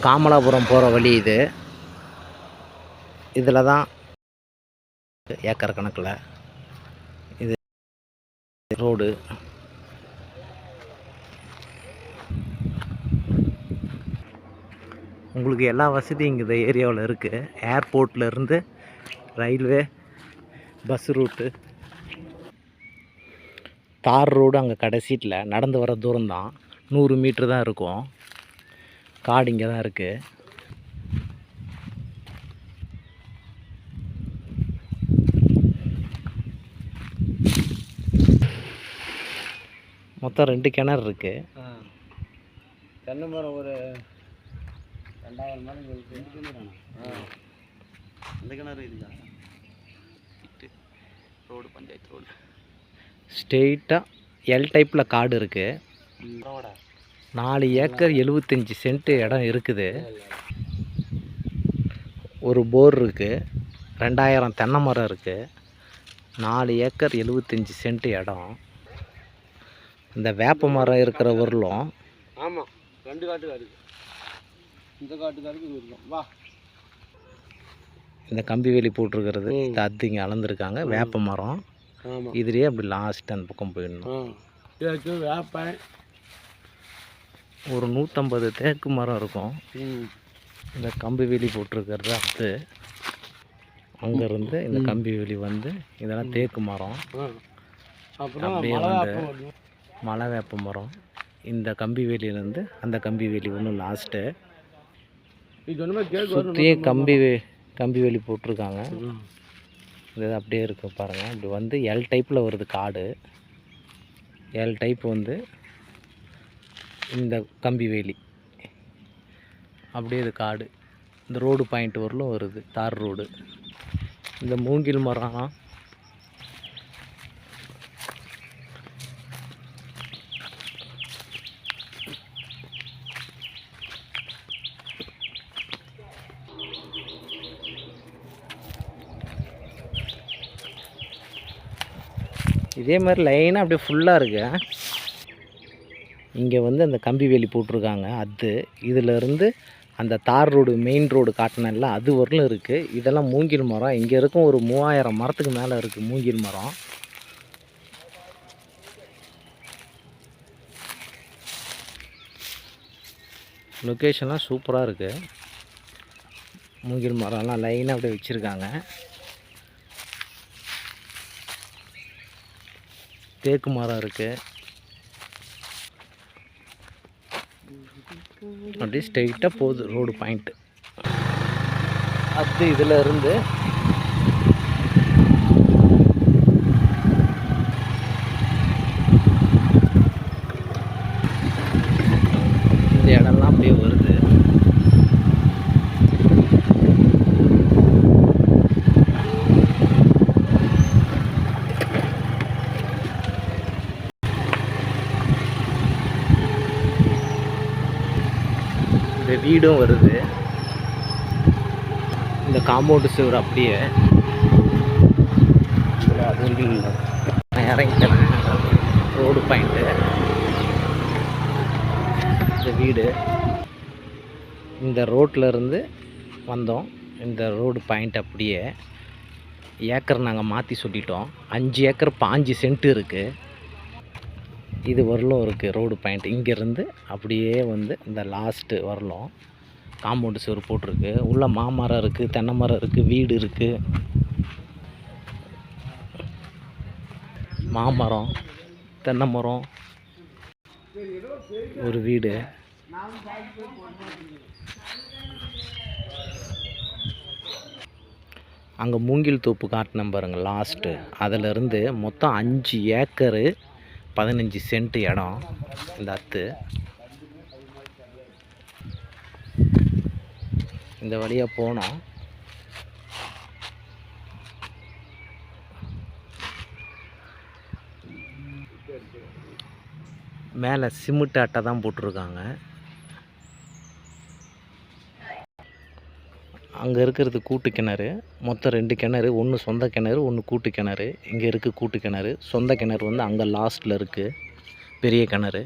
காமலாபுரம் போகிற வழி இது. இதில் தான் ஏக்கர் கணக்கில் இது ரோடு. உங்களுக்கு எல்லா வசதியும் இங்கே இந்த ஏரியாவில் இருக்குது. ஏர்போர்ட்லேருந்து ரயில்வே, பஸ் ரூட்டு, தார் ரோடு அங்கே கடைசீட்டில் நடந்து வர தூரம்தான். 100 மீட்ரு தான் இருக்கும். காடு இங்கே தான் இருக்குது. மொத்தம் 2 கிணறு இருக்குது. தென்னை மரம் ஒரு 2000 மரம் இருக்குது. அந்த கிணறு இருக்கா? ரோடு பஞ்சாயத்து ரோடு ஸ்ட்ரெயிட்டாக எல் டைப்பில் காடு இருக்குது. 4 ஏக்கர் 75 சென்ட் இடம் இருக்குது. ஒரு போர் இருக்குது. 2000 தென்னை மரம் இருக்குது. 4 ஏக்கர் 75 சென்ட் இடம். இந்த வேப்ப மரம் இருக்கிற ஊரிலும் ஆமாம் 2 காட்டுக்காரு. இந்த காட்டுக்காருக்கு இருக்கும். வா, இந்த கம்பி வேலி போட்டிருக்கிறது அது இங்கே அளந்துருக்காங்க. வேப்ப மரம் இதுலேயே அப்படி லாஸ்ட் அந்த பக்கம் போயிடணும். வேப்ப ஒரு 150 தேக்கு மரம் இருக்கும். இந்த கம்பி வேலி போட்டிருக்கிறது அது. அங்கேருந்து இந்த கம்பி வேலி வந்து இதெல்லாம் தேக்கு மரம். அப்படியே வந்து மலை வேப்ப மரம். இந்த கம்பி வேலியிலேருந்து அந்த கம்பி வேலி ஒன்று லாஸ்ட்டு. சுற்றியே கம்பி வேலி போட்டிருக்காங்க. இது அப்படியே இருக்கு பாருங்கள். இப்படி வந்து எல் டைப்பில் வருது காடு. எல் டைப் வந்து இந்த கம்பி வேலி அப்படியே இது காடு. இந்த ரோடு பாயிண்ட் வரலும் வருது தார் ரோடு. இந்த மூங்கில் மரம் இதே மாதிரி லைனாக அப்படியே ஃபுல்லாக இருக்கு. இங்கே வந்து அந்த கம்பி வேலி போட்டிருக்காங்க அது. இதிலேருந்து அந்த தார் ரோடு மெயின் ரோடு காட்டினல்ல அது வரலும் இருக்குது. இதெல்லாம் மூங்கில் மரம். இங்கே இருக்கும் ஒரு 3000 மரத்துக்கு மேலே இருக்குது மூங்கில் மரம். லொக்கேஷன்லாம் சூப்பராக இருக்குது. மூங்கில் மரம்லாம் லைனாக அப்படியே வச்சுருக்காங்க. தேக்கு மரம் இருக்குது. அப்படியே ஸ்ட்ரெயிட்டாக போகுது ரோடு பாயிண்ட்டு. அது இதில் இருந்து இந்த இடம்லாம் அப்படியே வருது. இந்த வீடும் வருது. இந்த காம்பவுண்டு சுவர் அப்படியே இறங்கிட்டேன். ரோடு பாயிண்ட்டு இந்த வீடு. இந்த ரோட்டில் இருந்து வந்தோம். இந்த ரோடு பாயிண்ட் அப்படியே ஏக்கர் நாங்கள் மாற்றி சொல்லிட்டோம். 5 ஏக்கர் 5 சென்ட் இருக்குது. இது வரலும் இருக்குது ரோடு பாயிண்ட். இங்கேருந்து அப்படியே வந்து இந்த லாஸ்ட்டு வரலும் காம்பவுண்டு சுவர் போட்டிருக்கு. உள்ள மாமரம் இருக்குது, தென்னை மரம் இருக்குது, வீடு இருக்குது. மாமரம், தென்னை மரம், ஒரு வீடு. அங்கே மூங்கில் தோப்பு காட்டினேன் பாருங்கள் லாஸ்ட்டு. அதிலிருந்து மொத்தம் 5 ஏக்கரு 15 சென்ட் இடம் இந்த அத்து. இந்த வழியாக போனோம். மேலே சிமெண்ட் அட்டை தான் போட்டிருக்காங்க. அங்கே இருக்கிறது கூட்டு கிணறு. மொத்தம் 2 கிணறு. ஒன்று சொந்த கிணறு, ஒன்று கூட்டு கிணறு. இங்கே இருக்குது கூட்டு கிணறு. சொந்த கிணறு வந்து அங்கே லாஸ்ட்டில் இருக்குது பெரிய கிணறு.